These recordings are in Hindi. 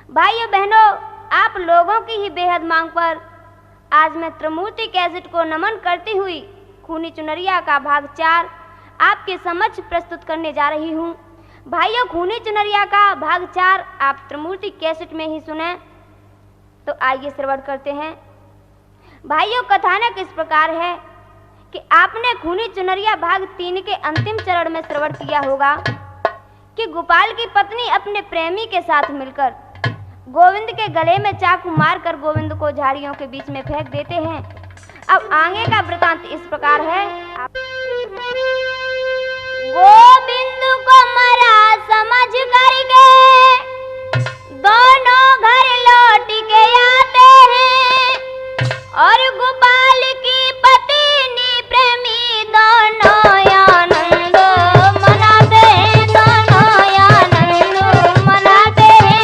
भाइयों बहनों, आप लोगों की ही बेहद मांग पर आज मैं त्रिमूर्ति कैसेट को नमन करती हुई खूनी चुनरिया का भाग 4 आपके समक्ष प्रस्तुत करने जा रही हूँ। भाइयों, खूनी चुनरिया का भाग 4 आप त्रिमूर्ति कैसेट में ही सुने, तो आइए श्रवण करते हैं। भाइयों, कथानक इस प्रकार है कि आपने खूनी चुनरिया भाग 3 के अंतिम चरण में श्रवण किया होगा कि गोपाल की पत्नी अपने प्रेमी के साथ मिलकर गोविंद के गले में चाकू मारकर गोविंद को झाड़ियों के बीच में फेंक देते हैं। अब आगे का वृतांत इस प्रकार है। गोविंद को मरा समझ करके दोनों घर लौट के आते हैं और गोपाल की पत्नी प्रेमी दोनों आनंद मनाते हैं, दोनों आनंद मनाते हैं।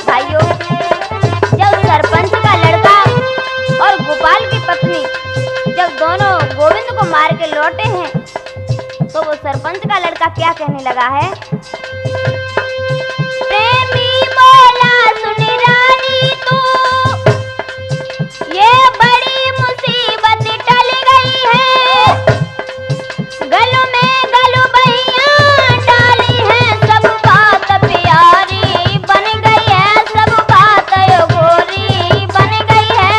भाइयों, जब सरपंच का लड़का और गोपाल की पत्नी जब दोनों गोविंद को मार के लौटे हैं तो वो सरपंच का लड़का क्या कहने लगा है। प्रेमी बोला, सुन रानी तू, ये बड़ी मुसीबत टल गई है, गलों में गलो बहियां डाली है, सब बात प्यारी बन गई है, सब बात गोरी बन गई है।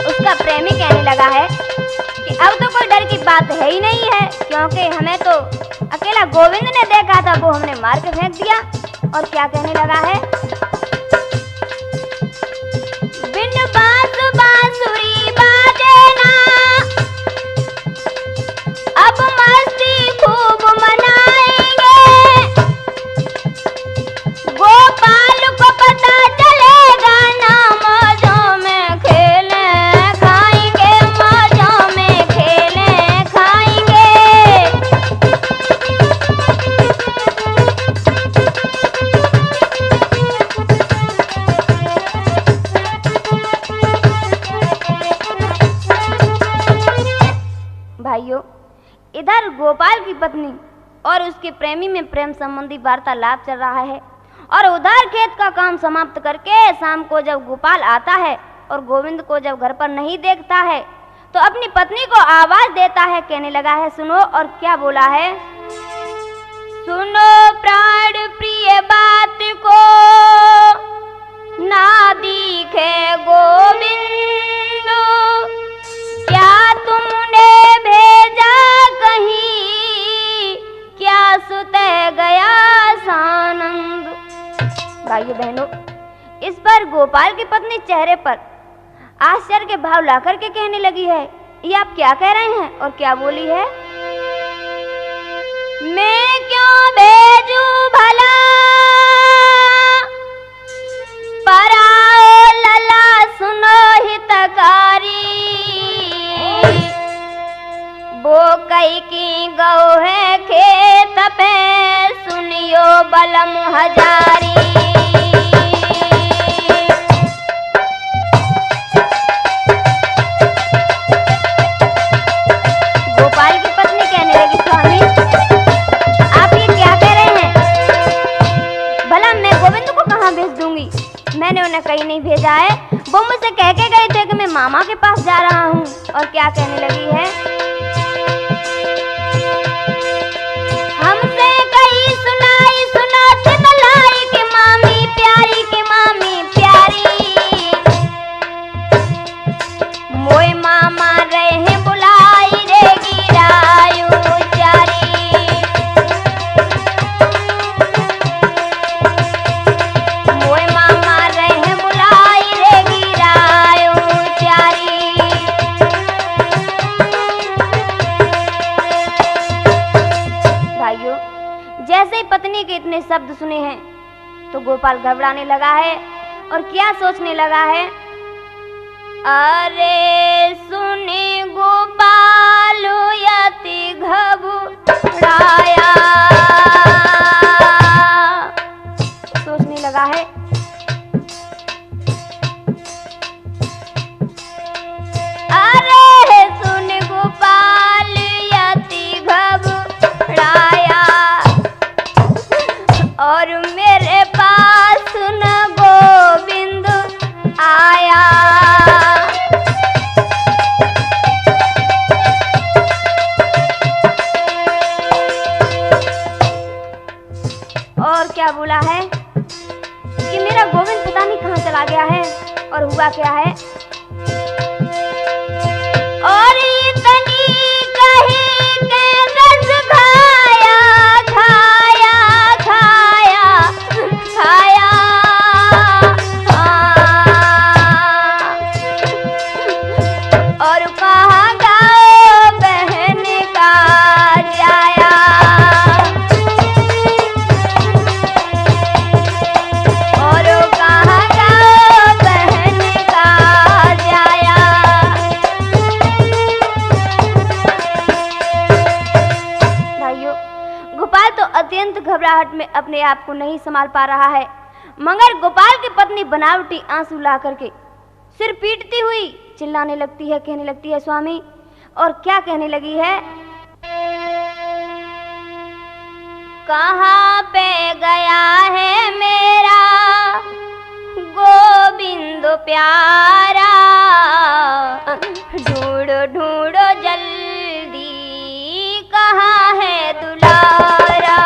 उसका प्रेमी कहने लगा है कि अब तो कोई डर की बात है ही नहीं है, क्योंकि हमें तो अकेला गोविंद ने देखा था, वो हमने मार के फेंक दिया। और क्या कहने लगा है। बिन बांस बांसुरी बाजे ना, अब मस्ती खूब मनाएंगे, गोपाल को पता चलेगा ना, मौजों में खेले खाएंगे, मौजों में खेले खाएंगे। भाइयों, इधर गोपाल की पत्नी और उसके प्रेमी में प्रेम संबंधी वार्तालाप चल रहा है और उधर खेत का काम समाप्त करके शाम को जब गोपाल आता है और गोविंद को जब घर पर नहीं देखता है तो अपनी पत्नी को आवाज देता है, कहने लगा है सुनो। और क्या बोला है। सुनो प्राण प्रिय बात को, ना दिखे गोविंद, क्या तुमने भेजा कहीं, क्या सुते गया सानंद। भाइयों बहनों, इस पर गोपाल की पत्नी चेहरे पर आश्चर्य के भाव लाकर के कहने लगी है, ये आप क्या कह रहे हैं। और क्या बोली है। मैं क्यों भेजू भला, पराओ लला सुनो हितकारी, वो कई की गौ है खेत पे, सुनियो बलम हजारी। गोपाल की पत्नी कहने लगी, स्वामी आप ये क्या कह रहे हैं, भला मैं गोविंद को कहाँ भेज दूंगी, मैंने उन्हें कहीं नहीं भेजा है, वो मुझसे कह के गए थे कि मैं मामा के पास जा रहा हूँ। और क्या कहने लगी है। हमसे कहीं सुनाई सुनाती मलाई की मामी प्यारी, की मामी प्यारी, मोए मामा रहे बुलाई रे गिरायु चारी, मोए मामा रहे बुलाई रे गिरायु चारी। भाइयों, जैसे ही पत्नी के इतने शब्द सुने हैं तो गोपाल घबराने लगा है और क्या सोचने लगा है। अरे सुने गोपाल यति घबराया, क्या बोला है कि मेरा गोविंद पता नहीं कहाँ चला गया है और हुआ क्या है। और इतनी कही के रस खाया खाया खाया खाया और कहाँ गाओ बहन का जाया। और कहाँ गाओ बहन का जाया। भाइयों, गोपाल तो अत्यंत घबराहट में अपने आप को नहीं संभाल पा रहा है, मगर गोपाल की पत्नी बनावटी आंसू ला करके सिर पीटती हुई चिल्लाने लगती है, कहने लगती है स्वामी। और क्या कहने लगी है? कहाँ पे गया है मेरा गोविंद प्यारा, ढूंढो ढूंढो जल्दी कहाँ है दुलारा।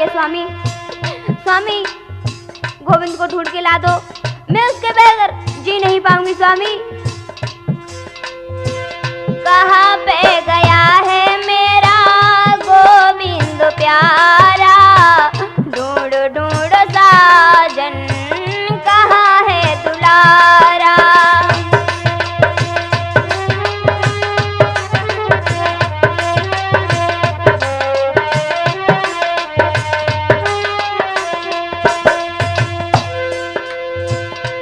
स्वामी स्वामी, गोविंद को ढूंढ के ला दो, मैं उसके बगैर जी नहीं पाऊंगी स्वामी। कहाँ पे गया है मेरा गोविंद प्यारा, ढूंढ ढूंढ साजन कहाँ है दुलारा।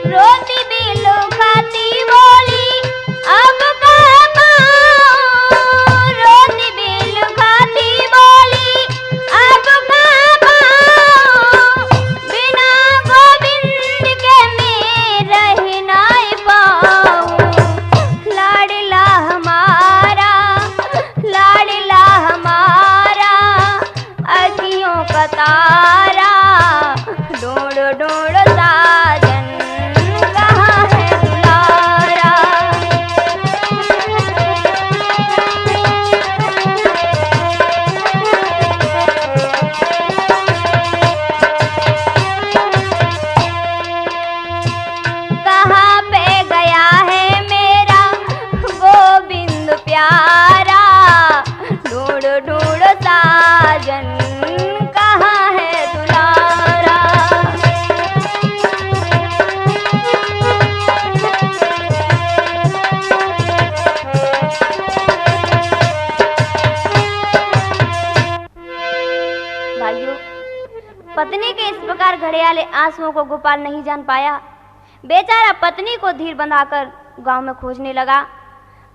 रोती बिल्लू खाती बोली अब कहाँ पाऊं, रोती बिल्लू खाती बोली अब कहाँ पाऊं, बिना गोविंद के मैं रह नहीं पाऊं। लाडला हमारा, लाडला हमारा, अखियों का तारा, ढूंढ ढूंढ साजन कहाँ है दुलारा। कहाँ पे गया है मेरा गोविंद प्यारा, ढूंढ ढूंढ साजन कहाँ है दुलारा। भाइयों, पत्नी के इस प्रकार घड़ियाले आंसुओं को गोपाल नहीं जान पाया। बेचारा पत्नी को धीर बंधाकर गांव में खोजने लगा,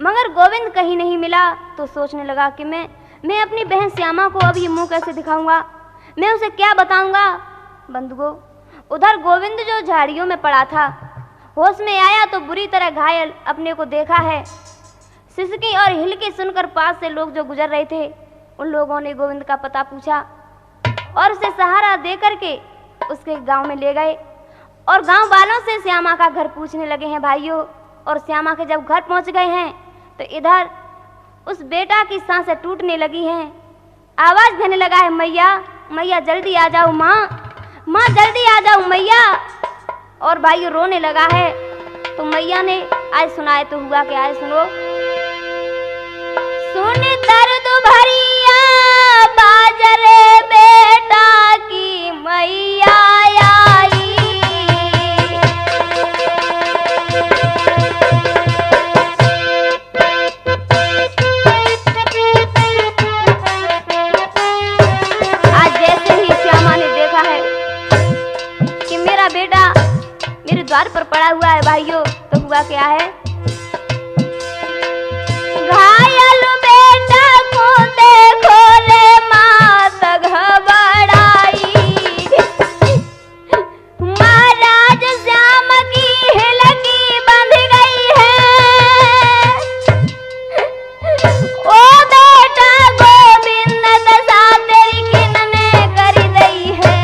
मगर गोविंद कहीं नहीं मिला। तो सोचने लगा कि मैं अपनी बहन श्यामा को अब ये मुंह कैसे दिखाऊंगा, मैं उसे क्या बताऊंगा। बंधुओं, उधर गोविंद जो झाड़ियों में पड़ा था, होश में आया तो बुरी तरह घायल अपने को देखा है। सिसकी और हिलकी सुनकर पास से लोग जो गुजर रहे थे, उन लोगों ने गोविंद का पता पूछा और उसे सहारा दे करके उसके गांव में ले गए। और गांव वालों से श्यामा का घर पूछने लगे हैं भाइयों। और श्यामा के जब घर पहुंच गए हैं तो इधर उस बेटा की सांसें टूटने लगी हैं। आवाज देने लगा है, मैया मैया जल्दी आ जाओ, माँ माँ जल्दी आ जाओ मैया। और भाइयों रोने लगा है। तो मैया ने आज सुनाए तो हुआ क्या है, सुनो। सुन दर्द भरिया बाजरे बेटा की मैया आई, आज जैसे ही श्यामा ने देखा है कि मेरा बेटा मेरे द्वार पर पड़ा हुआ है भाइयों, तो हुआ क्या है। घायल बेटा को देखो रे मात घबराई, महाराज श्याम की हिलकी बंध गई है। ओ बेटा गोविंद दशा तेरी किन्ने कर दी है,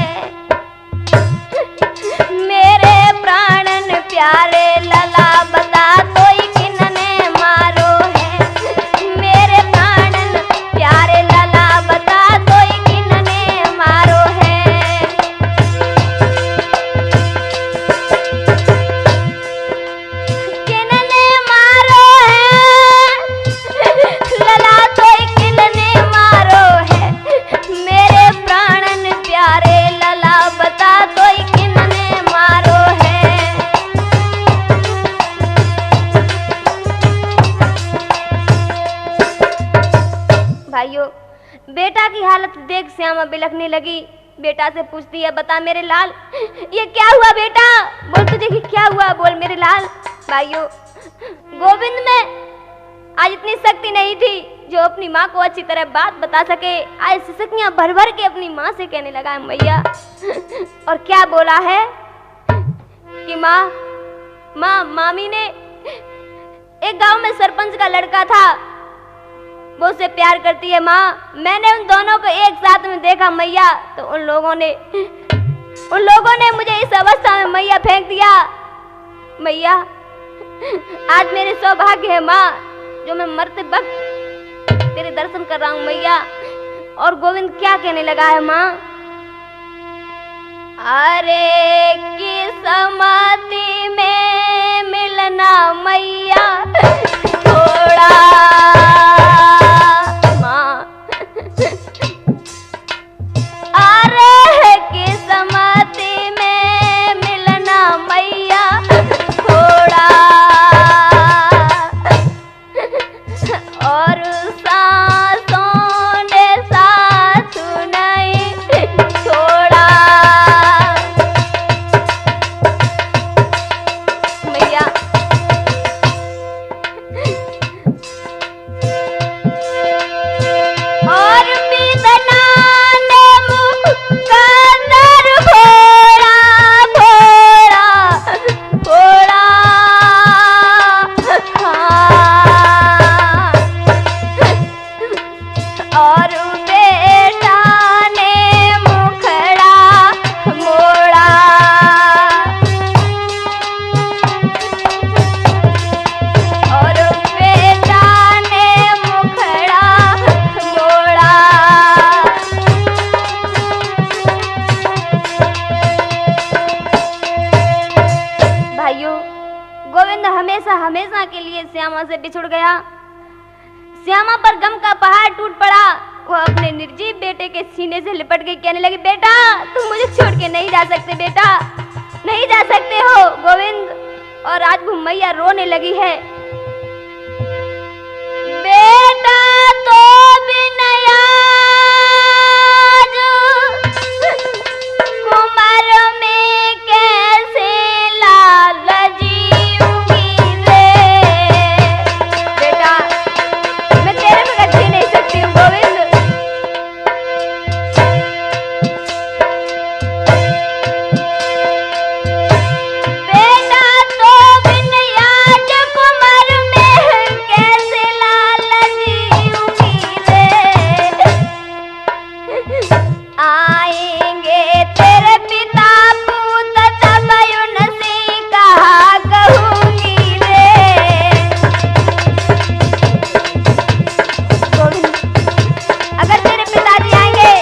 श्यामा बिलखने लगी। बेटा से पूछती है, बता मेरे लाल ये क्या हुआ बेटा, बोल तुझे कि क्या हुआ, बोल मेरे लाल। भाइयों, गोविंद में आज इतनी शक्ति नहीं थी जो अपनी माँ को अच्छी तरह बात बता सके। आज सिसकियां भर भर के अपनी माँ से कहने लगा है मैया। और क्या बोला है कि मामी ने, एक गांव में सरपंच का लड़का था, वो उससे प्यार करती है माँ। मैंने उन दोनों को एक साथ में देखा मैया, तो उन लोगों ने मुझे इस अवस्था में मैया फेंक दिया। मैया आज मेरे सौभाग्य है माँ जो मैं मरते वक्त तेरे दर्शन कर रहा हूँ मैया। और गोविंद क्या कहने लगा है माँ, अरे किस्मती में मिलना मैया थोड़ा माँ, अरे किस्मती में मिलना मैया थोड़ा, और सांसों ने साथ नहीं छोड़ा। मैया और बिदना ने मुकद्दर भोला भोला भोला, और बेटा ने मुखड़ा मोड़ा, और बेटा ने मुखड़ा मोड़ा। भाइयों, गोविंद हमेशा हमेशा के लिए श्यामा से बिछुड़ गया। श्यामा पर गम का पहाड़ टूट पड़ा। वो अपने निर्जीव बेटे के सीने से लिपट गई, कहने लगी, बेटा तुम मुझे छोड़ के नहीं जा सकते, बेटा नहीं जा सकते हो गोविंद। और आज वो मैया रोने लगी है। बेटा तो बिनया कुमार में कैसे लाल जीऊंगी रे, बेटा मैं तेरे बगैर जी नहीं सकती हूँ गोविंद। बेटा तो बिन याद कुमार में कैसे लाल जीऊंगी रे, आएंगे तेरे पिता पूत तब उनसे कहा कहूंगी रे। गोविंद, अगर तेरे पिताजी आएंगे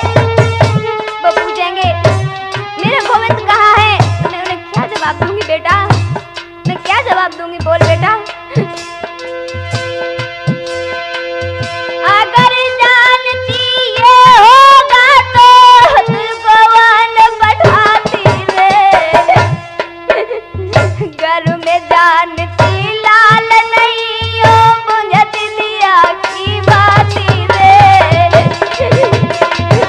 वो पूछेंगे मेरे गोविंद कहाँ है, तो मैं उन्हें क्या जवाब दूंगी बेटा, मैं क्या जवाब दूंगी, बोल बेटा। अगर जानती ये होगा तो तुझको वन बैठाती रे, घर में जानती लाल नहीं हो बुझती दिया की बाती रे,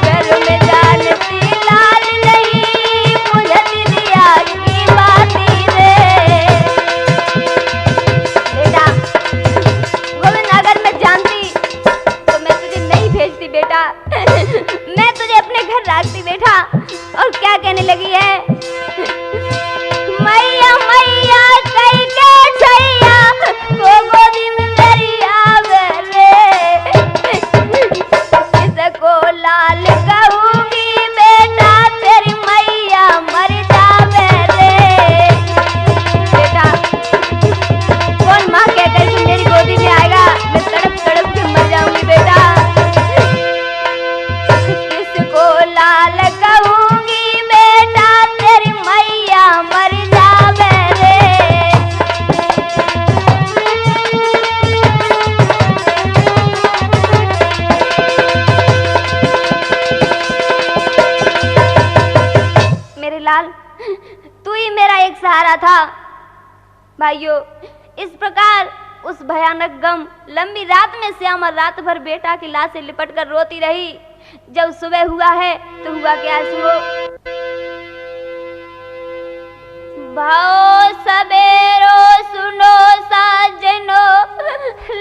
घर में जानती लाल नहीं बुझती दिया की बाती रे। बेटा गोविंद, अगर मैं जानती तो मैं तुझे नहीं भेजती बेटा, मैं तुझे अपने घर रखती बेटा। और क्या कहने लगी है, मैया मैया कई के छैया को गोदी में मेरी आवे रे, इसको लाल कहूंगी बेटा तेरी मैया मर जावे रे। बेटा कौन माँ कहकर के मेरी गोदी में आएगा, मैं तड़प तड़प के मर जाऊंगी बेटा। किसको लाल कहूंगी बेटा तेरी मैया मर जावे रे। मेरे लाल, तू ही मेरा एक सहारा था। भाइयों, इस प्रकार उस भयानक गम लंबी रात में श्यामा रात भर बेटा की लाश से लिपट कर रोती रही। जब सुबह हुआ है तो हुआ क्या, सुनो। भाओ सवेरो सुनो साजनो,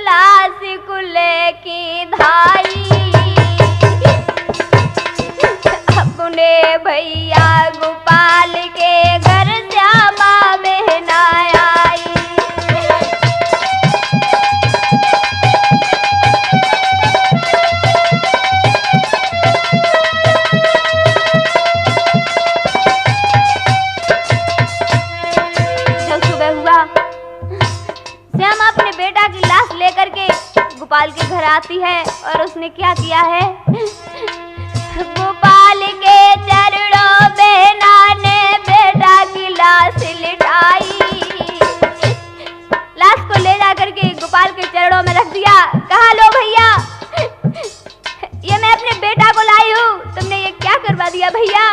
लाश कुले की धाई, अपने भैया गोपाल के घर श्यामा बहन आई। श्यामा अपने बेटा की लाश लेकर के गोपाल के घर आती है और उसने क्या किया है, गोपाल के चरणों बहना ने बेटा की लाश लिटाई, लाश को ले जाकर के गोपाल के चरणों में रख दिया। कहा, लो भैया, ये मैं अपने बेटा को लाई हूँ, तुमने ये क्या करवा दिया भैया।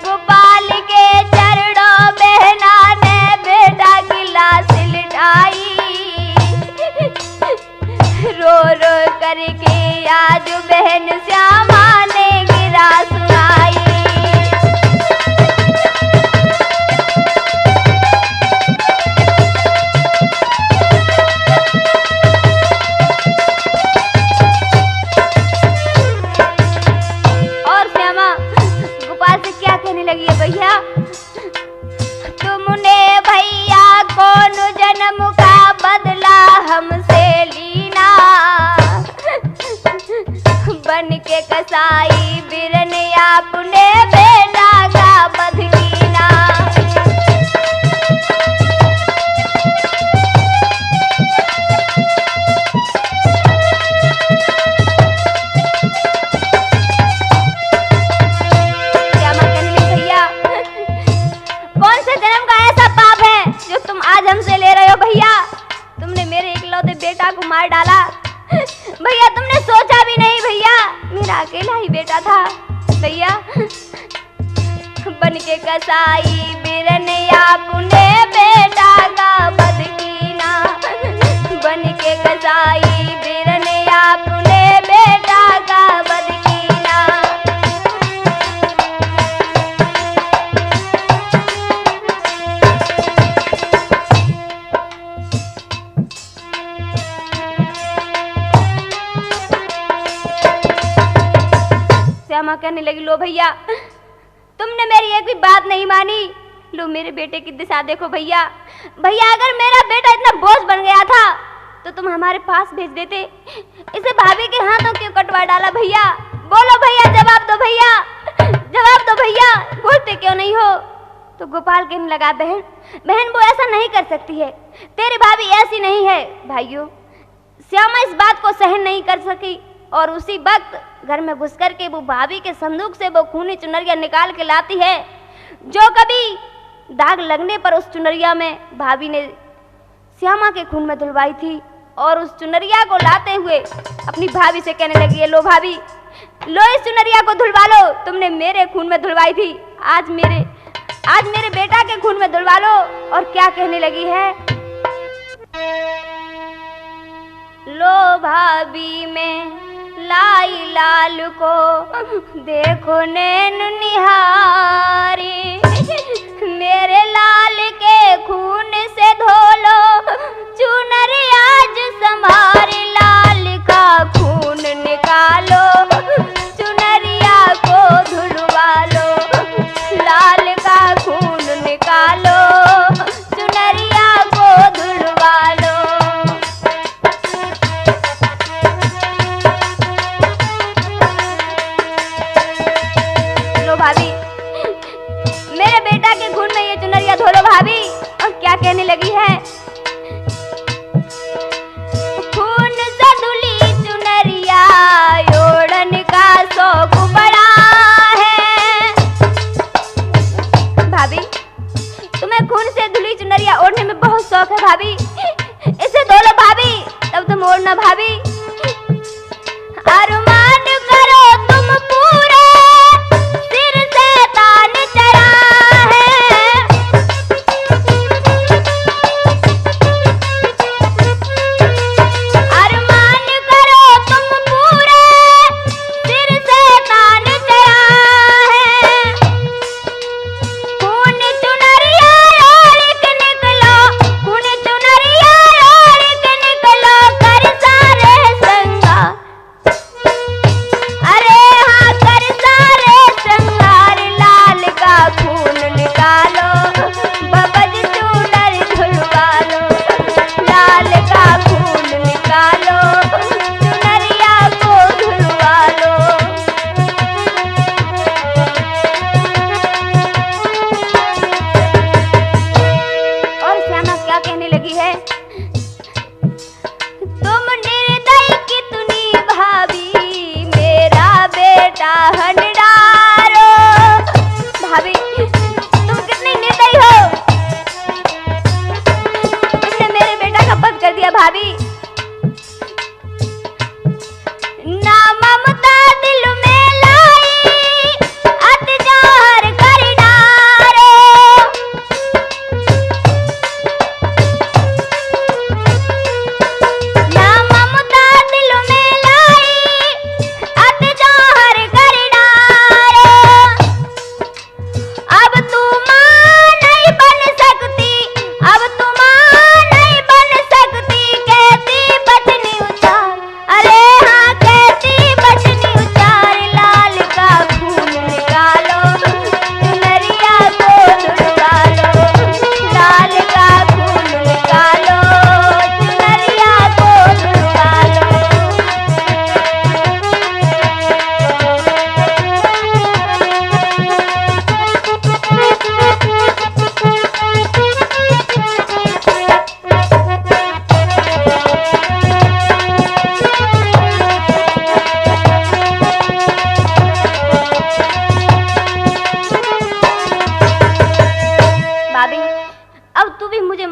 गोपाल के चरणों बहना ने बेटा की लाश लिटाई, रो रो करके आज बहन श्यामा ने गिरा सुनाई। और श्यामा गोपाल से क्या कहने लगी है, भैया तुमने भैया कौन जन्म का बदला हमसे लीना, बन के कसाई बिरन आपने बेटा का बध कीना। श्यामा कहने लगी, भैया कौन से जन्म का ऐसा पाप है जो तुम आज हमसे ले रहे हो। भैया तुमने मेरे इकलौते बेटा को मार डाला, भैया तुमने सोचा भी नहीं, भैया मेरा अकेला ही बेटा था। भैया बन के कसाई बिरन आपने बेटा का बध कीना, बन के कसाई बिरन आपने बेटा का बध कीना। श्यामा कहने लगी, लो भैया तुमने मेरी एक भी बात नहीं मानी, लो मेरे बेटे की दिशा देखो। भैया भैया अगर मेरा बेटा इतना बोझ बन गया था तो तुम हमारे पास भेज देते, इसे भाभी के हाथों क्यों कटवा डाला। भैया बोलो भैया, जवाब दो भैया, जवाब दो भैया, बोलते क्यों नहीं हो। तो गोपाल कहने लगा, बहन बहन वो ऐसा नहीं कर सकती है, तेरी भाभी ऐसी नहीं है। भाइयों श्यामा इस बात को सहन नहीं कर सकी और उसी वक्त घर में घुस कर के वो भाभी के संदूक से वो खूनी चुनरिया निकाल के लाती है, जो कभी दाग लगने पर उस चुनरिया में भाभी ने श्यामा के खून में धुलवाई थी। और उस चुनरिया को लाते हुए अपनी भाभी से कहने लगी है, लो भाभी लो इस चुनरिया को धुलवा लो, तुमने मेरे खून में धुलवाई थी, आज मेरे बेटा के खून में धुलवा लो। और क्या कहने लगी है, लो भाभी में लाई लाल को देखो नैन निहारी, मेरे लाल के खून से धोलो चुनरी आज संभारी, लाल का खून निकालो चुनरिया को धुलवा लो, लाल का खून निकालो चुनरिया को धुलवा लो। भाभी मेरे बेटा के खून में ये चुनरिया धोलो भाभी। और क्या कहने लगी है, खून से धुली चुनरिया ओढ़न का शौक बड़ा है। भाभी तुम्हें खून से धुली चुनरिया ओढ़ने में बहुत शौक है भाभी, इसे धो लो भाभी, तब तुम ओढ़ना भाभी। अरमान करो तुम पूरे अरमान करो तुम पूरे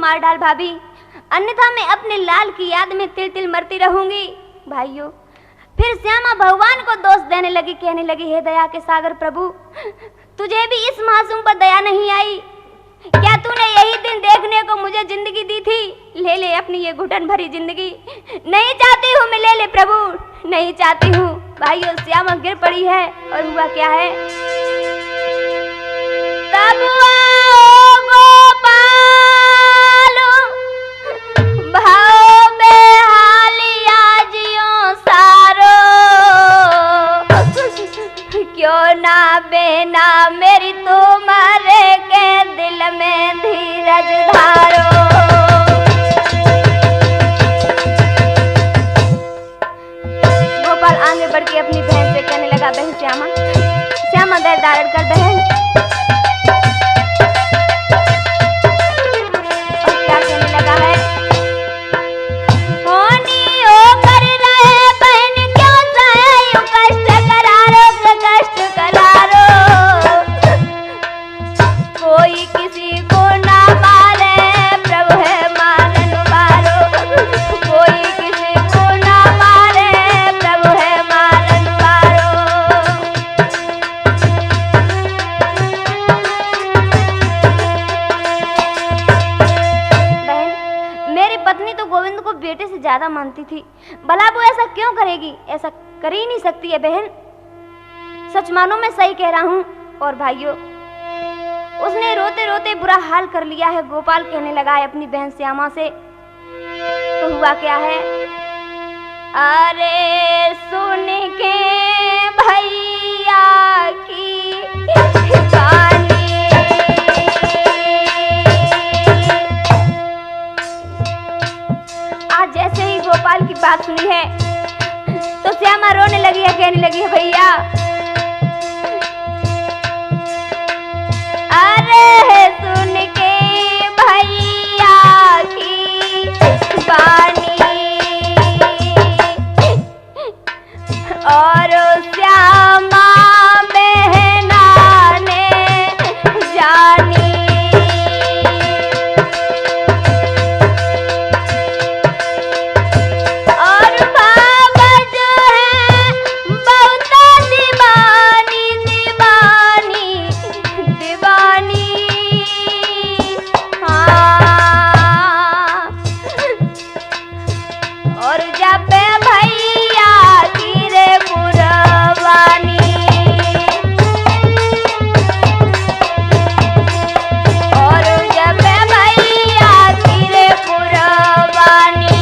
मार डाल भाभी, अन्यथा मैं अपने लाल की याद में तिल तिल मरती रहूंगी। भाइयों, फिर श्यामा भगवान को दोष देने लगी, कहने लगी, हे दया के सागर प्रभु, तुझे भी इस मासूम पर दया नहीं आई? क्या तूने यही दिन देखने को मुझे जिंदगी दी थी? ले ले अपनी ये घुटन भरी जिंदगी। नहीं चाहती हूँ मैं, ले ले प्रभु, नहीं चाहती हूँ। भाइयों, श्यामा गिर पड़ी है और हुआ क्या है, तब आओ गोपाल भाव बेहालिया जियो सारो, क्यों ना बेना मेरी तुम्हारे के दिल में धीरज धारो। गोपाल आगे बढ़ के अपनी बहन से कहने लगा, बहन श्यामा, श्यामा धैर्य धारण कर बहन। और क्या कहने लगा है, होनी हो कर रहे बहन, क्यों सहे यूं कष्ट करारो, कष्ट करारो। कोई किसी को ना मारे, प्रभु है मारन वारो। कोई किसी को ना मारे, प्रभु है मारन वारो। बहन, मेरी पत्नी तो गोविंद को बेटे से ज्यादा मानती थी, भला वो ऐसा क्यों करेगी? ऐसा कर ही नहीं सकती है बहन। सच मानो मैं सही कह रहा हूँ। और भाइयों, उसने रोते रोते बुरा हाल कर लिया है। गोपाल कहने लगा है अपनी बहन श्यामा से, तो हुआ क्या है, अरे सुन के भैया की कहानी, आज जैसे ही गोपाल की बात सुनी है तो श्यामा रोने लगी है, कहने लगी है, भैया अरे सुन के भैया की बानी, और श्यामा बहना ने जानी। और बाबा जो है बहुत दीवानी, दीवानी, दीवानी, हाँ। और जब भैया की रे पुरवानी, और जब भैया की रे पुरवानी,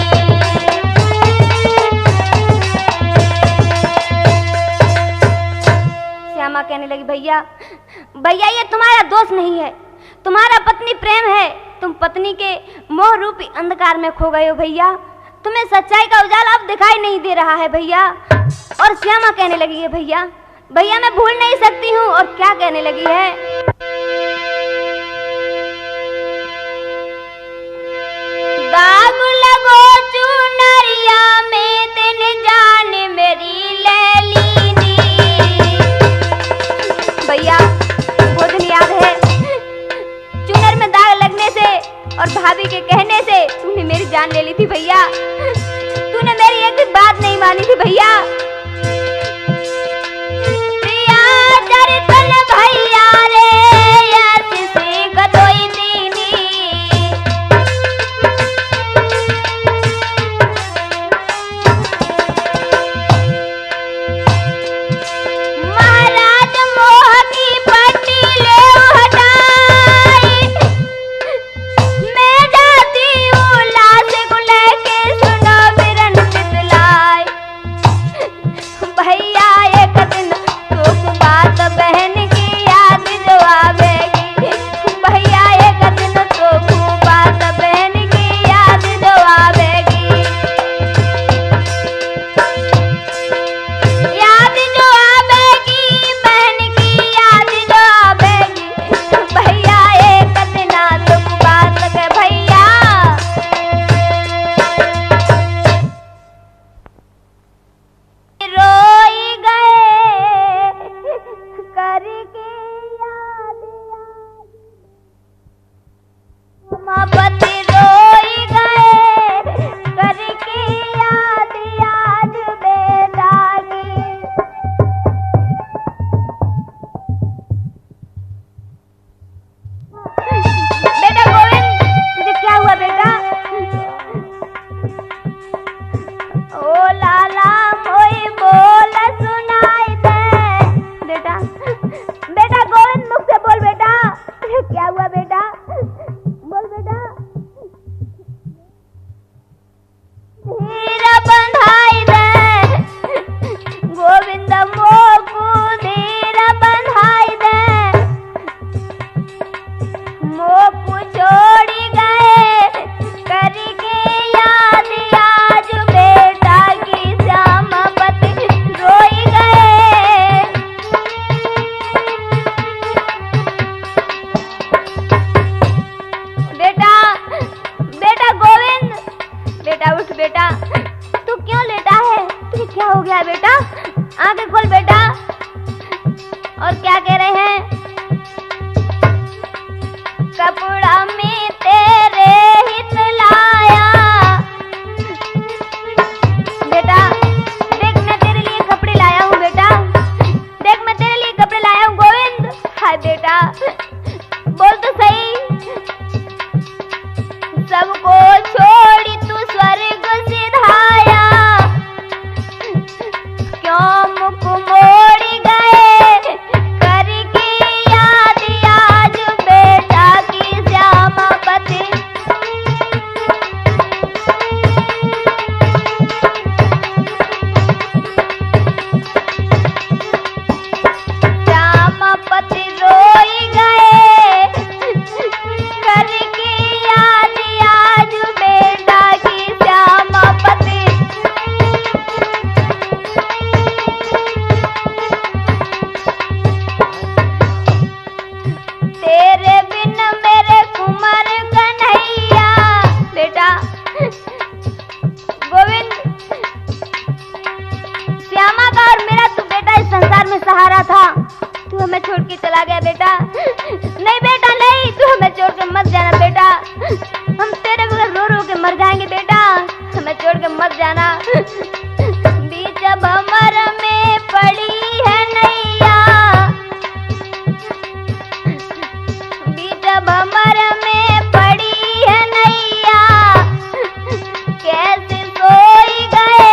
श्यामा कहने लगी, भैया भैया ये तुम्हारा दोष नहीं है, तुम्हारा पत्नी प्रेम है, तुम पत्नी के मोह रूपी अंधकार में खो गए हो भैया, तुम्हें सच्चाई का उजाला अब दिखाई नहीं दे रहा है भैया। और श्यामा कहने लगी है, भैया भैया मैं भूल नहीं सकती हूँ। और क्या कहने लगी है, दाग लगो चुनरिया में दिन जान मेरी लैलीनी। भैया वो दिन याद है, चुनर में दाग लगने से और भाभी के कहने से तूने मेरी जान ले ली थी भैया, तूने मेरी एक भी बात नहीं मानी थी भैया। प्रिया दर्शन भैया रे ऐसी सीख दोई दीनी, महाराज मोह की पट्टी ले हटाई, मैं जाती हूँ लाश को लेके, सुनो बिरन पितलाई। भैया एक दिन तो बात बहन की याद जो आवेगी, भैया एक दिन तो बात बहन की याद जो आवेगी, याद जो आवेगी, बहन की याद जो आवेगी। भैया एक दिन तो बात के भैया, रोई गए करके याद, मोहब्बत रो कह रहे हैं, कपड़ा में तेरे हित लाया। बेटा देख, मैं तेरे लिए कपड़े लाया हूँ। बेटा देख, मैं तेरे लिए कपड़े लाया हूँ गोविंद। हाय बेटा, बोल तो सही। सबको छोड़ी तू स्वर्ग सिधाया, क्यों मुख मोड़ी गए करके याद आज बेटा की श्यामापति। श्यामापति रोई गए करके याद आज बेटा की श्यामापति। तेरे बिन मेरे कुंवर कन्हैया। बेटा गोविंद, श्यामा का और मेरा तू बेटा इस संसार में सहारा था, तू हमें छोड़ के चला गया बेटा। नहीं बेटा नहीं, तू हमें छोड़ के मत जाना बेटा, हम तेरे बगैर रो रो के मर जाएंगे बेटा, हमें छोड़ के मत जाना। बीच भंवर में पड़ी है नैया, बीच भंवर में पड़ी है नैया, कैसे सोई गए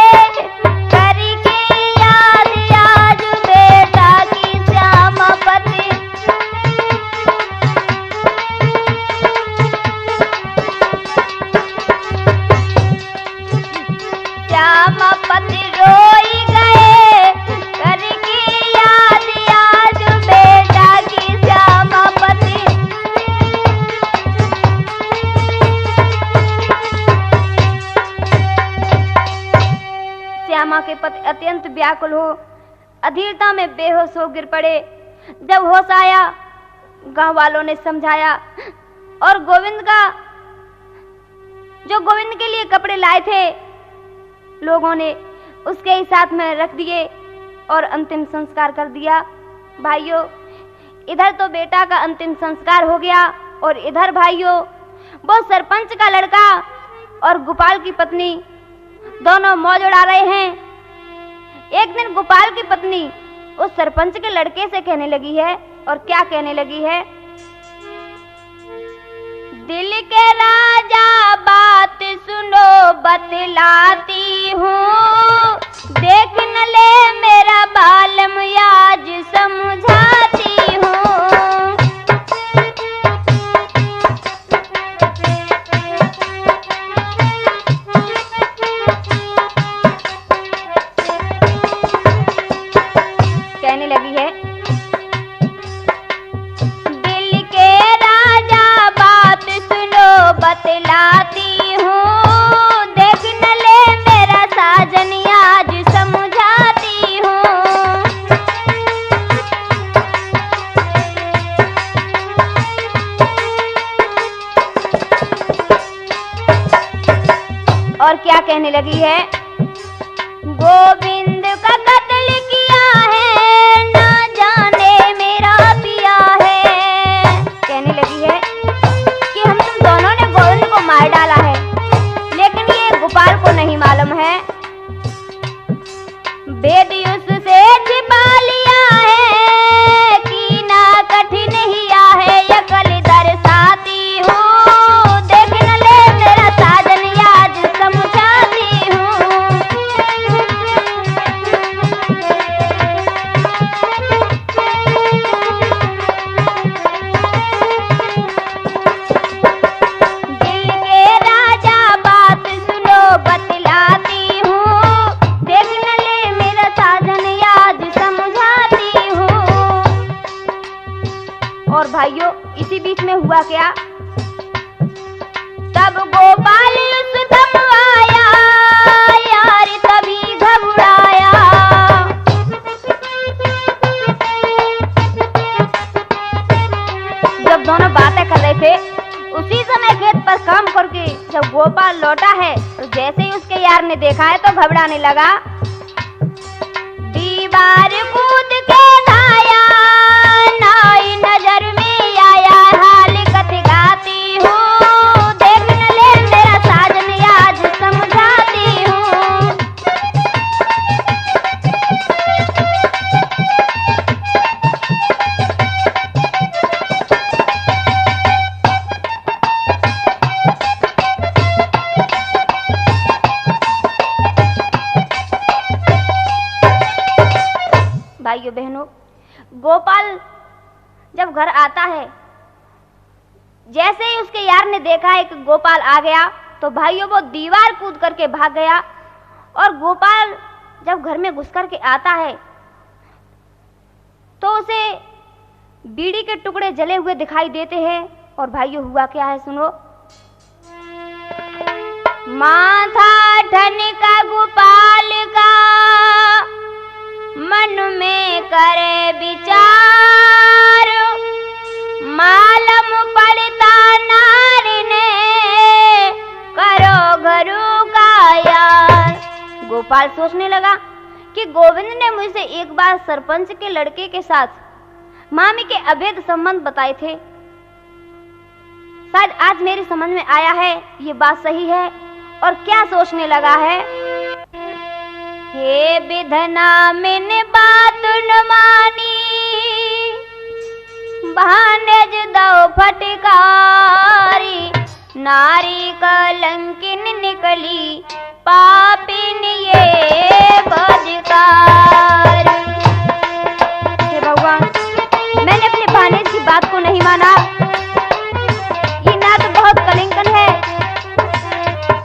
करके याद आज बेटा की श्यामापति। श्यामापति रोई गए करके याद आज बेटा की श्यामापति। श्यामा के पति अत्यंत व्याकुल हो अधीरता में बेहोश हो गिर पड़े। जब होश आया, गांव वालों ने समझाया और गोविंद का, जो गोविंद के लिए कपड़े लाए थे, लोगों ने उसके ही साथ में रख दिए और अंतिम संस्कार कर दिया। भाइयों, इधर तो बेटा का अंतिम संस्कार हो गया और इधर भाइयों वो सरपंच का लड़का और गोपाल की पत्नी दोनों मौज उड़ा रहे हैं। एक दिन गोपाल की पत्नी उस सरपंच के लड़के से कहने लगी है, और क्या कहने लगी है, दिल के राजा बात सुनो बतलाती हूँ, देख न ले मेरा बालम आज समझाती हूँ। कहने लगी है, दिल के राजा बात सुनो बतलाती हूँ, देख न ले मेरा साजन आज समझाती हूँ। और क्या कहने लगी है, गोविंद का कत्ल किया है, ना जाने मेरा पिया है। कहने लगी है कि हम तुम दोनों ने गोविंद को मार डाला है, लेकिन ये गोपाल को नहीं मालूम है। भेद उससे छिपा लिया है, कि ना कठिन हिया है, यकल दर्शाती हूँ, देख न ले मेरा साजन आज समझाती हूँ। दिल के राजा बात सुनो बतलाती हूँ, देख न ले मेरा साजन आज समझाती हूँ। और भाइयों, इसी बीच में हुआ क्या, तब गोपाल सुधम आया, यार तभी घबराया। जब दोनों बातें कर रहे थे, उसी समय खेत पर काम करके जब गोपाल लौटा है, तो जैसे ही उसके यार ने देखा है तो घबराने लगा। दीवार कूद के धाया, गोपाल जब घर आता है, जैसे ही उसके यार ने देखा है कि गोपाल आ गया तो भाइयों वो दीवार कूद करके भाग गया। और गोपाल जब घर में घुस करके आता है तो उसे बीड़ी के टुकड़े जले हुए दिखाई देते हैं। और भाइयों हुआ क्या है सुनो। माथा ठनका गोपाल का, मन में करे विचार, मालूम पड़ता नारी ने करो घरू का यार। गोपाल सोचने लगा कि गोविंद ने मुझसे एक बार सरपंच के लड़के के साथ मामी के अवैध संबंध बताए थे। शायद आज मेरी समझ में आया है ये बात सही है। और क्या सोचने लगा है, हे विधना मैंने बात न मानी, भानेज दो फटकारी, नारी कलंकिन निकली पापिन ये बदकार। हे भगवान, मैंने अपने भानेज की बात को नहीं माना। ये ना तो बहुत कलंकन है,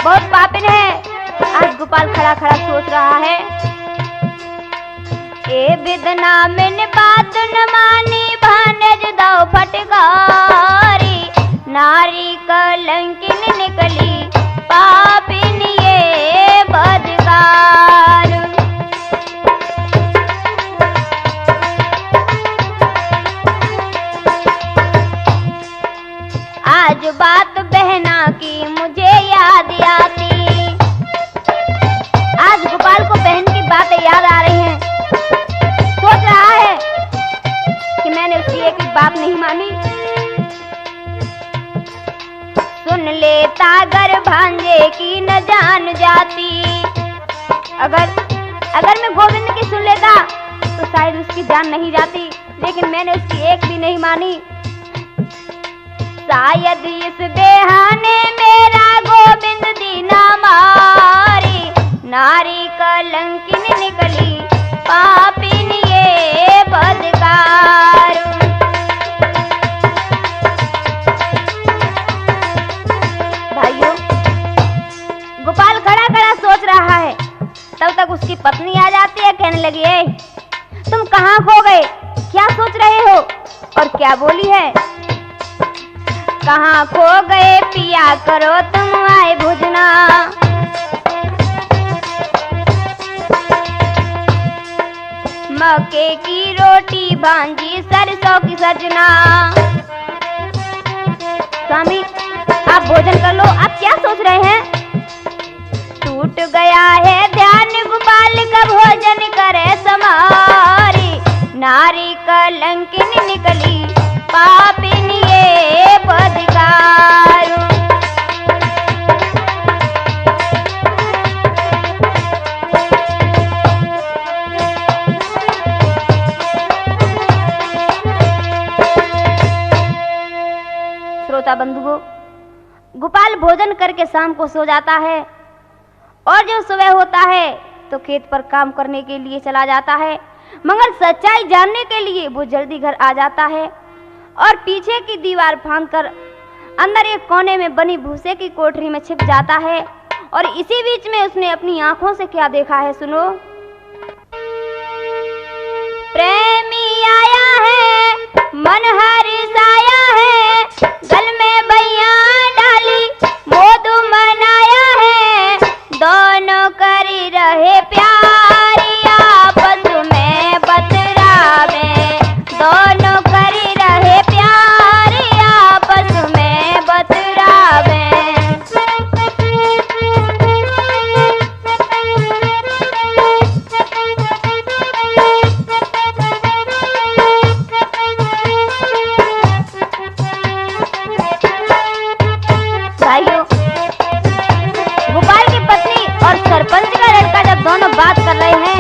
बहुत पापिन है। आज गोपाल खड़ा खड़ा सोच रहा है, ए विधना मैंने बात न मानी, भानेज दो फटकारी, नारी कलंकिन निकली पापिन ये बदकार। आज बात बहना की मुझे याद आती। आज गोपाल को बहन की बातें याद आ रही हैं। सोच रहा है कि मैंने उसकी एक भी बात नहीं मानी। सुन लेता अगर भांजे की न जान जाती। अगर मैं गोविंद की सुन लेता तो शायद उसकी जान नहीं जाती, लेकिन मैंने उसकी एक भी नहीं मानी। शायद इस बेहाने मेरा गोविंद दीना मारी, नारी कलंकिन निकली पापिन ये बदकार। भाइयों, गोपाल खड़ा खड़ा सोच रहा है, तब तक उसकी पत्नी आ जाती है। कहने लगी, ए तुम कहाँ खो गए, क्या सोच रहे हो? और क्या बोली है, कहाँ खो गए पिया करो तुम आए भुजना, मक्के की रोटी भांजी सरसों की सजना। स्वामी आप भोजन कर लो, आप क्या सोच रहे हैं? टूट गया है ध्यान गोपाल का भोजन करे समारी, नारी कलंकिन निकली पापिन ये बदकार। श्रोता बंधुओं, गोपाल भोजन करके शाम को सो जाता है और जो सुबह होता है तो खेत पर काम करने के लिए चला जाता है। मगर सच्चाई जानने के लिए वो जल्दी घर आ जाता है और पीछे की दीवार फांदकर अंदर एक कोने में बनी भूसे की कोठरी में छिप जाता है। और इसी बीच में उसने अपनी आंखों से क्या देखा है सुनो। प्रेमी आया है, मन हर्षाया है, गल में बैया डाली मोदू मनाया है, दोनों करी रहे प्यारी आपस में बतरावे, दोनों करी रहे प्यारी आपस में बतरावे। भाइयों, गोपाल की पत्नी और सरपंच का लड़का जब दोनों बात कर रहे हैं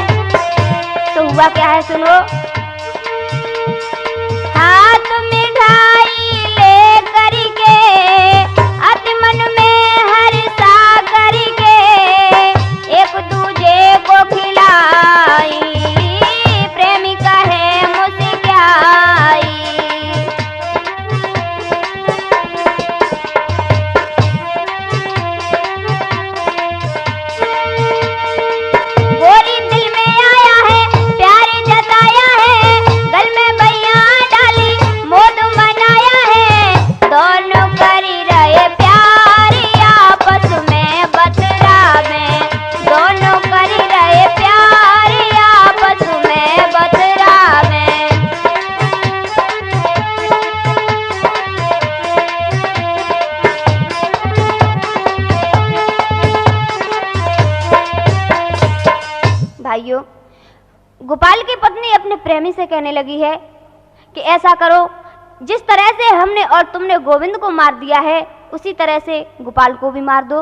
तो हुआ क्या है सुनो। हाथ मिठाई ले करके अति मन में हर्षा करके एक दूजे को खिलाई, प्रेमी कहे मुझसे क्या भाइयों, गोपाल की पत्नी अपने प्रेमी से कहने लगी है कि ऐसा करो, जिस तरह से हमने और तुमने गोविंद को मार दिया है उसी तरह से गोपाल को भी मार दो।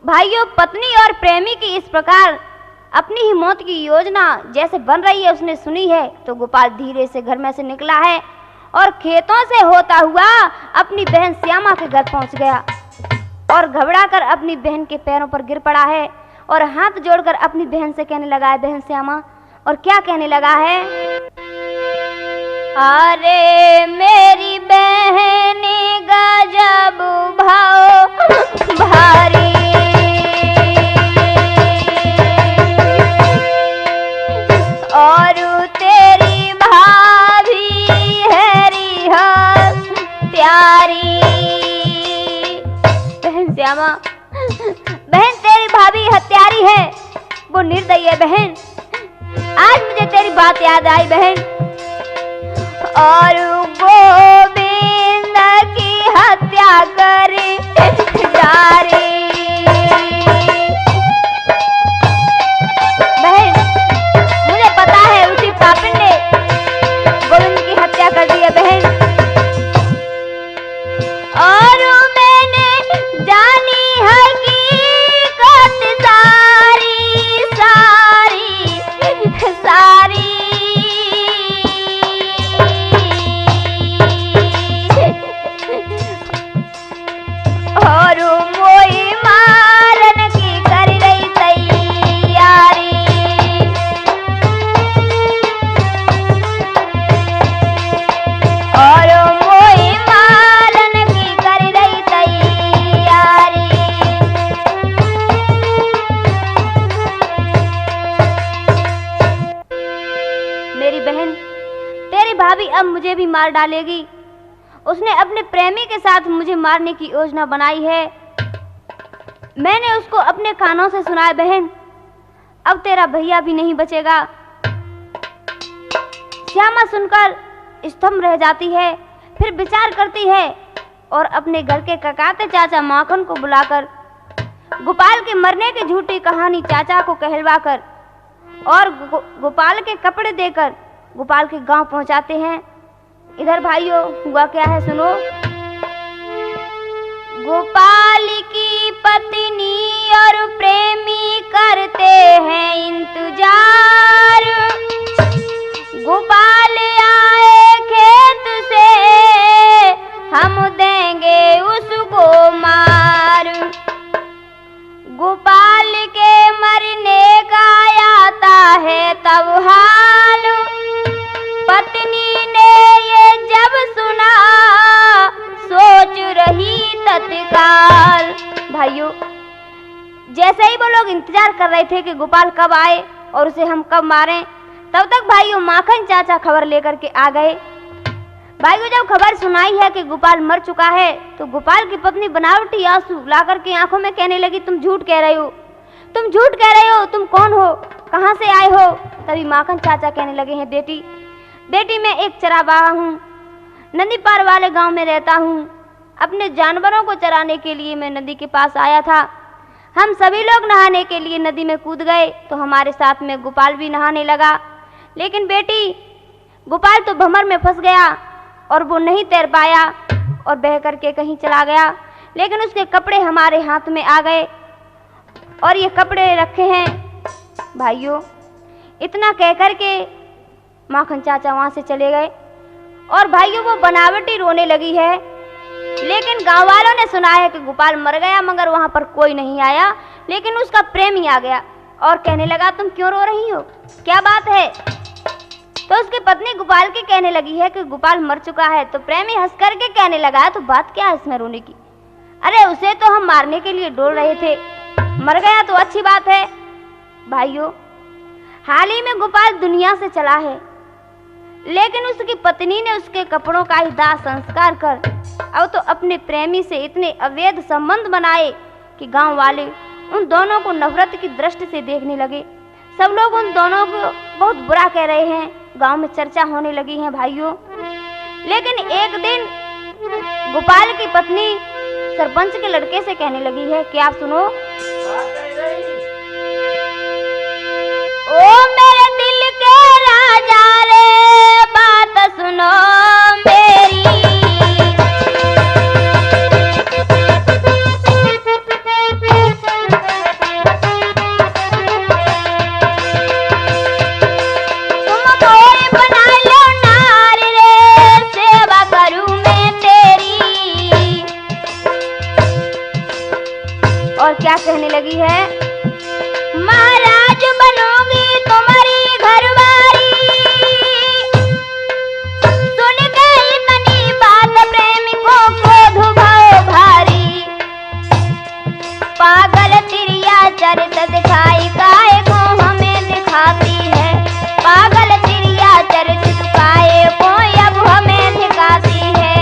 भाइयों, पत्नी और प्रेमी की इस प्रकार अपनी ही मौत की योजना जैसे बन रही है उसने सुनी है, तो गोपाल धीरे से घर में से निकला है और खेतों से होता हुआ अपनी बहन श्यामा के घर पहुंच गया और घबराकर अपनी बहन के पैरों पर गिर पड़ा है और हाथ जोड़कर अपनी बहन से कहने लगा है, बहन श्यामा, और क्या कहने लगा है? अरे मेरी बहन गजब भाव भारी, और तेरी भाभी हैरी हत्यारी। बहन श्यामा, बहन तेरी भाभी हत्यारी है, वो निर्दयी है बहन। आज मुझे तेरी बात याद आई बहन, और गोविंद की हत्या कर डारी। बहन, मुझे पता है उसी पापिन ने गोविंद की हत्या कर दी है बहन, और मैंने जानी हकीकत सारी सारी सारी। और मोई मारन की कर रही तैयारी, और मोई मारन की कर रही तैयारी। मेरी बहन, तेरी भाभी अब मुझे भी मार डालेगी। उसने अपने प्रेमी के साथ मुझे मारने की योजना बनाई है। मैंने उसको अपने कानों से सुना है बहन, अब तेरा भैया भी नहीं बचेगा। श्यामा सुनकर स्तंभ रह जाती है, फिर विचार करती है और अपने घर के ककाते चाचा माखन को बुलाकर गोपाल के मरने की झूठी कहानी चाचा को कहलवाकर और गोपाल के कपड़े देकर गोपाल के गांव पहुंचाते हैं। इधर भाइयों हुआ क्या है सुनो। गोपाल की पत्नी और प्रेमी करते हैं इंतजार, गोपाल आए खेत से हम देंगे उसको मार। गोपाल के मरने का आता है तब हाल, पत्नी ने ये जब सुना सोच रही तत्काल। भाइयों, जैसे ही वो लोग इंतजार कर रहे थे कि गोपाल कब आए और उसे हम कब मारें, तब तक भाइयों माखन चाचा खबर लेकर के आ गए। भाइयों, जब खबर सुनाई है कि गोपाल मर चुका है तो गोपाल की पत्नी बनावटी आंसू ला करके आंखों में कहने लगी, तुम झूठ कह रहे हो, तुम झूठ कह रहे हो, तुम कौन हो, कहां से आए हो? तभी माखन चाचा कहने लगे हैं, बेटी मैं एक चरावाहा हूँ, नदी पार वाले गांव में रहता हूँ। अपने जानवरों को चराने के लिए मैं नदी के पास आया था। हम सभी लोग नहाने के लिए नदी में कूद गए तो हमारे साथ में गोपाल भी नहाने लगा, लेकिन बेटी गोपाल तो भंवर में फंस गया और वो नहीं तैर पाया और बह करके कहीं चला गया, लेकिन उसके कपड़े हमारे हाथ में आ गए और ये कपड़े रखे हैं। भाइयों, इतना कह करके माखन चाचा वहां से चले गए और भाइयों वो बनावटी रोने लगी है, लेकिन गांव वालों ने सुना है कि गोपाल मर गया मगर वहां पर कोई नहीं आया, लेकिन उसका प्रेमी आ गया और कहने लगा, तुम क्यों रो रही हो, क्या बात है? तो उसकी पत्नी गोपाल की कहने लगी है कि गोपाल मर चुका है। तो प्रेमी हंस करके कहने लगा, तो बात क्या है इसमें रोने की? अरे उसे तो हम मारने के लिए डोल रहे थे, मर गया तो अच्छी बात है। भाइयों, हाल ही में गोपाल दुनिया से चला है, लेकिन उसकी पत्नी ने उसके कपड़ों का ही दाह संस्कार कर अब तो अपने प्रेमी से इतने अवैध संबंध बनाए कि गांव वाले उन दोनों को नफरत की दृष्टि से देखने लगे। सब लोग उन दोनों को बहुत बुरा कह रहे हैं, गांव में चर्चा होने लगी है भाइयों। लेकिन एक दिन गोपाल की पत्नी सरपंच के लड़के से कहने लगी है कि आप सुनो, ओ रे बात सुनो मेरी। तुम मोरे बना लो नारी रे, सेवा करूं मैं तेरी। और क्या कहने लगी है, महाराज बनूंगी तुम्हारी घरवाली। सुन के इतनी बात प्रेमिकों को धुभाओ भारी। पागल तिरिया चरित दिखाई काहे को हमें दिखाती है। पागल तिरिया चरित दिखाए को अब हमें दिखाती है।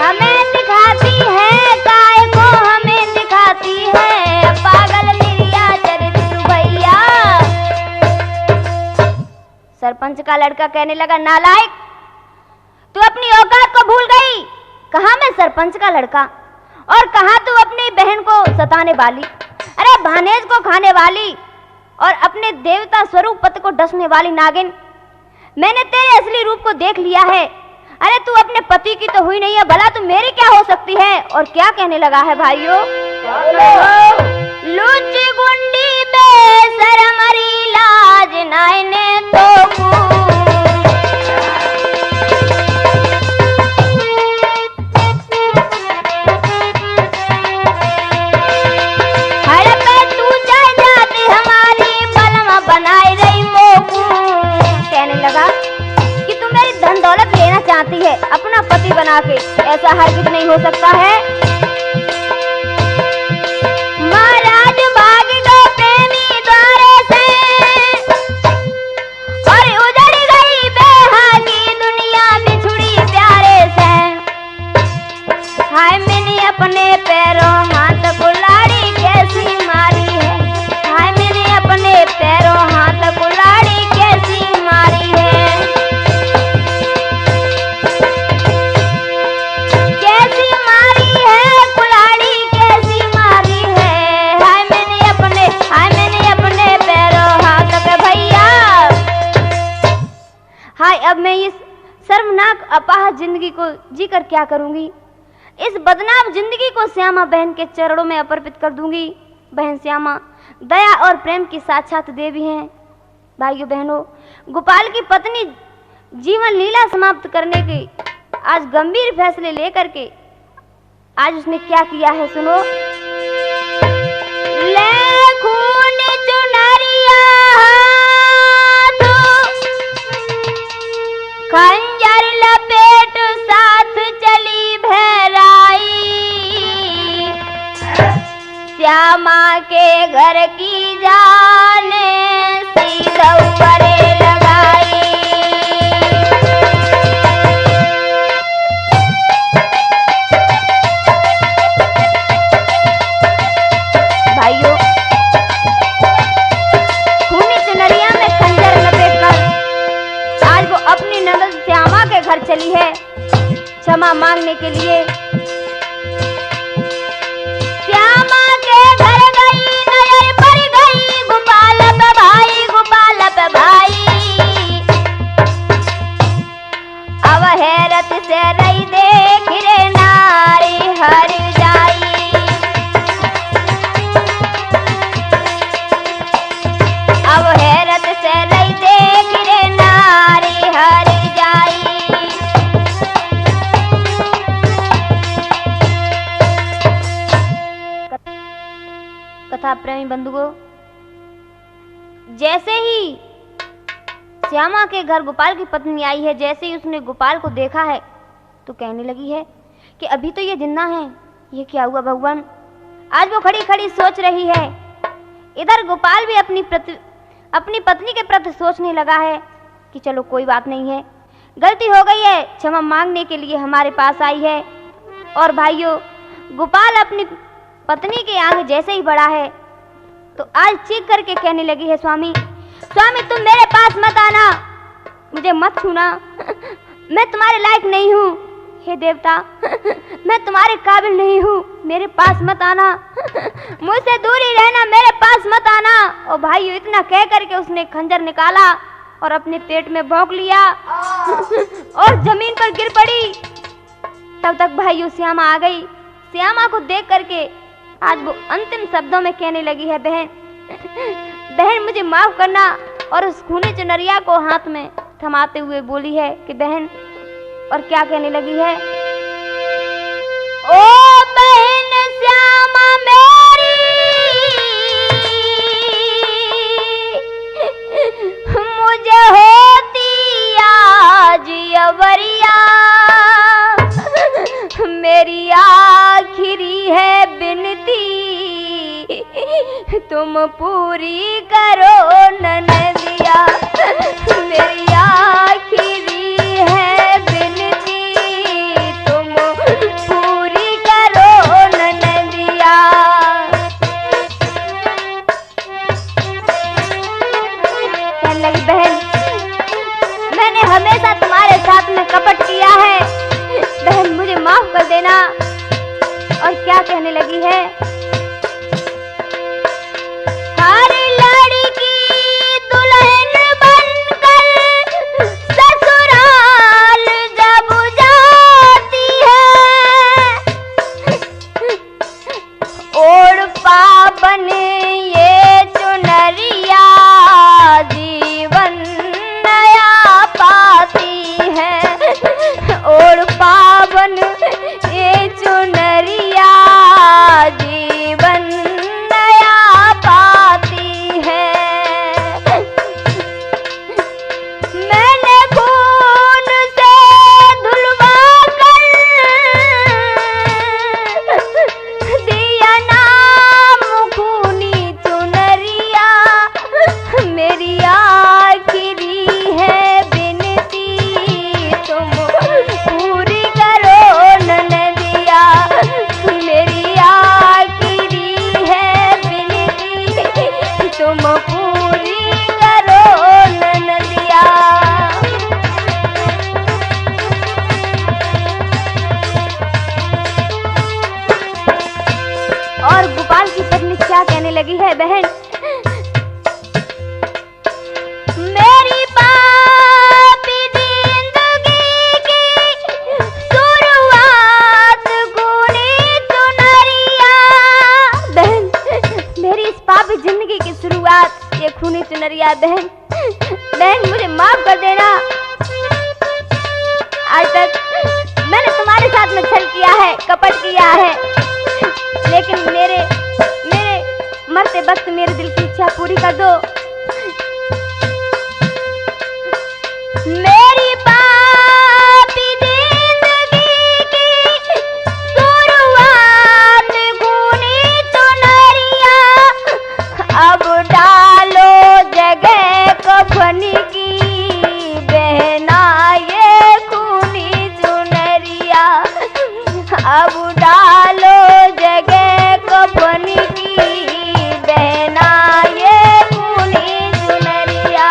हमें दिखाती है काहे को हमें दिखाती है। पागल तिरिया चरित भैया। सरपंच का लड़का कहने लगा, नालायक, तू अपनी औकात को भूल गई। कहाँ मैं सरपंच का लड़का और कहाँ तू अपनी बहन को सताने वाली, अरे भानेज को खाने वाली और अपने देवता स्वरूप पति को डसने वाली नागिन। मैंने तेरे असली रूप को देख लिया है। अरे तू अपने पति की तो हुई नहीं है, भला तू मेरी क्या हो सकती है। और क्या कहने लगा है भाइयों, लुच्ची गुंडी बेशरम री लाज नाइने तो हड़पे तू चढ़ जाती हमारी बलमा बनाए रही मोकू। कहने लगा कि तू मेरी धन दौलत लेना चाहती है अपना पति बना के, ऐसा हरगिज नहीं हो सकता है। महाराज भाग गए प्रेमी द्वारे से और उजड़ गई बेहागी दुनिया बिछुड़ी प्यारे से। हाय मैंने अपने पैरों हाथ कुल्हाड़ी कैसी मारी है। हाय मैंने अपने पैरों हाथ कुल्हाड़ी कैसी मारी है। कैसी मारी है कुल्हाड़ी कैसी मारी है। हाय मैंने अपने पैरों हाथ पे भैया। हाय अब मैं इस शर्मनाक अपाहज जिंदगी को जीकर क्या करूंगी। इस बदनाम जिंदगी को श्यामा बहन के चरणों में अर्पित कर दूंगी। बहन श्यामा दया और प्रेम की साक्षात देवी हैं। भाइयों बहनों, गोपाल की पत्नी जीवन लीला समाप्त करने के आज गंभीर फैसले लेकर के आज उसने क्या किया है, सुनो। ले खून चुनरिया खंजर लपेट साथ चली भैराई। श्यामा के घर की जाने सीधा ऊपरे लगाई। भाइयों, खूनी चुनरिया में खंजर लपेटकर आज वो अपनी ननद श्यामा के घर चली है क्षमा मांगने के लिए। श्यामा के घर गई नजर पड़ गई गोपाल पे भाई, गोपाल पे भाई। अब हैरत से रही देख रे नारी हर जाई। अब हैरत से रही देख रे नारी हर जाई। कथा प्रेमी बंधुओं, जैसे ही श्यामा के घर गोपाल की पत्नी आई है, जैसे ही उसने गोपाल को देखा है तो कहने लगी है कि अभी तो ये जिंदा है, ये क्या हुआ भगवान। आज वो खड़ी खड़ी सोच रही है। इधर गोपाल भी अपनी पत्नी के प्रति सोचने लगा है कि चलो कोई बात नहीं है, गलती हो गई है, क्षमा मांगने के लिए हमारे पास आई है। और भाइयों, गोपाल अपनी पत्नी के आगे जैसे ही बढ़ा है तो आज चीख करके कहने लगी है, स्वामी स्वामी तुम मेरे पास मत आना, मुझे मत छूना, मैं तुम्हारे लायक नहीं हूँ। हे देवता मैं तुम्हारे काबिल नहीं हूँ, मेरे पास मत आना, मुझसे दूर ही रहना, मेरे पास मत आना। और भाइयों इतना कह करके उसने खंजर निकाला और अपने पेट में भोंक लिया और जमीन पर गिर पड़ी। तब तक भाइयों श्यामा आ गई। श्यामा को देख करके आज वो अंतिम शब्दों में कहने लगी है, बहन बहन मुझे माफ करना। और उस खूनी चुनरिया को हाथ में थमाते हुए बोली है कि बहन, और क्या कहने लगी है, ओ बहन श्यामा मेरी, मुझे होती आज अवरिया, मेरी आखिरी है बिनती, तुम पूरी करो ननदिया, मेरी आखिरी है बिनती, तुम पूरी करो ननदिया। कहने लगी, बहन मैंने हमेशा तुम्हारे साथ में कपट किया है, बहन मुझे माफ कर देना। और क्या कहने लगी है, हर लड़की दुल्हन बनकर ससुराल जब जाती है, ओढ़ पावन ये चुनरिया जीवन नया पाती है, ओढ़ पावन ये चुनरिया जीवन नया पाती है। मैंने खून से धुलवा कर दिया नाम खूनी चुनरिया, मेरी आखिरी है बिनती, तुम पूरी करो ननदिया, मेरी आखिरी है बिनती, तुम पूरी करो ननदिया। और गोपाल की पत्नी क्या कहने लगी है, बहन मेरी पापी जिंदगी की शुरुआत खूनी चुनरिया, बहन मेरी इस पापी जिंदगी की शुरुआत ये खूनी चुनरिया, बहन बहन मुझे माफ कर देना। आज तक मैंने तुम्हारे साथ में छल किया है, कपट किया है, लेकिन मेरे मरते वक्त मेरे दिल की इच्छा पूरी कर दो। मेरी पापी जिंदगी की शुरुआत खूनी चुनरिया, अब डालो जगह कफन की, बहना ये खूनी चुनरिया, अब डालो जगह कफन की, बहना ये खूनी चुनरिया।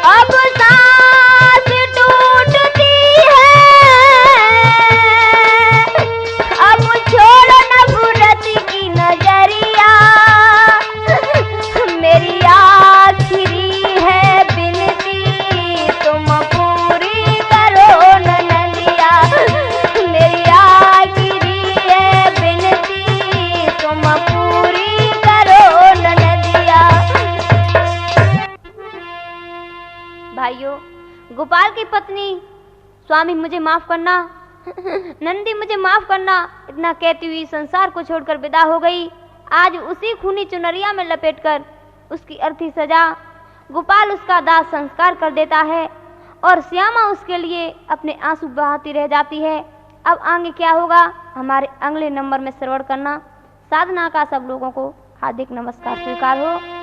अब सांस टूटती है, अब छोड़ो नफरत की नजरिया, मेरी आखिरी है बिनती, तुम पूरी करो ननदिया, मेरी आखिरी है बिनती, तुम पूरी करो ननदिया। भाइयों गोपाल की पत्नी, स्वामी मुझे माफ करना, नंदी मुझे माफ करना, इतना कहती हुई संसार को छोड़कर विदा हो गई। आज उसी खूनी चुनरिया में लपेटकर उसकी अर्थी सजा गोपाल उसका दाह संस्कार कर देता है और श्यामा उसके लिए अपने आंसू बहाती रह जाती है। अब आगे क्या होगा हमारे अगले नंबर में श्रवण करना। साधना का सब लोगों को हार्दिक नमस्कार स्वीकार हो।